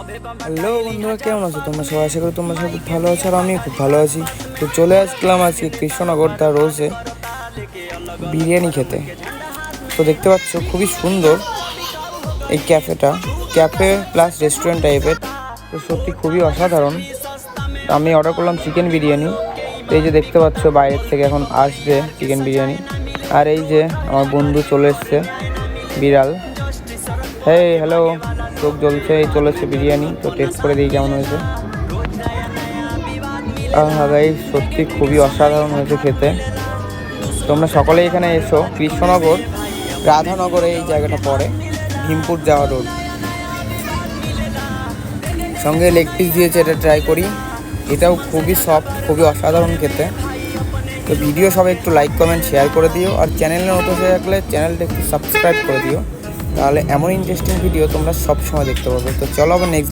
Hello বন্ধুরা, কেমন আছো তোমরা সবাই? আশা করি তোমরা সব খুব ভালো আছো, আর আমি খুব ভালো আছি। তো চলে আসলাম আজকে কৃষ্ণনগর দা রোজে বিরিয়ানি খেতে। তো দেখতে পাচ্ছ খুবই সুন্দর এই ক্যাফেটা, ক্যাফে প্লাস রেস্টুরেন্ট টাইপের। তো সত্যি খুবই অসাধারণ। আমি অর্ডার করলাম চিকেন বিরিয়ানি। এই যে দেখতে পাচ্ছ বাইরের থেকে এখন আসবে চিকেন বিরিয়ানি। আর এই যে আমার বন্ধু চলে এসছে বিড়াল। হ্যাঁ হ্যালো, চোখ জ্বলছে, এই চলেছে বিরিয়ানি। তো টেস্ট করে দিই কেমন হয়েছে। গাইস সত্যি খুবই অসাধারণ হয়েছে খেতে। তোমরা সকলেই এখানে এসো। কৃষ্ণনগর রাধানগরে এই জায়গাটা পড়ে, ভীমপুর যাওয়া রোড। সঙ্গে লেগ পিস দিয়েছে, এটা ট্রাই করি। এটাও খুবই সফট, খুবই অসাধারণ খেতে। তো ভিডিও সবাই একটু লাইক কমেন্ট শেয়ার করে দিও, আর চ্যানেলে নতুন হয়ে থাকলে চ্যানেলটা একটু সাবস্ক্রাইব করে দিও। তাহলে এমন ইন্টারেস্টিং ভিডিও তোমরা সব সময় দেখতে পাবে। তো চলো আবার নেক্সট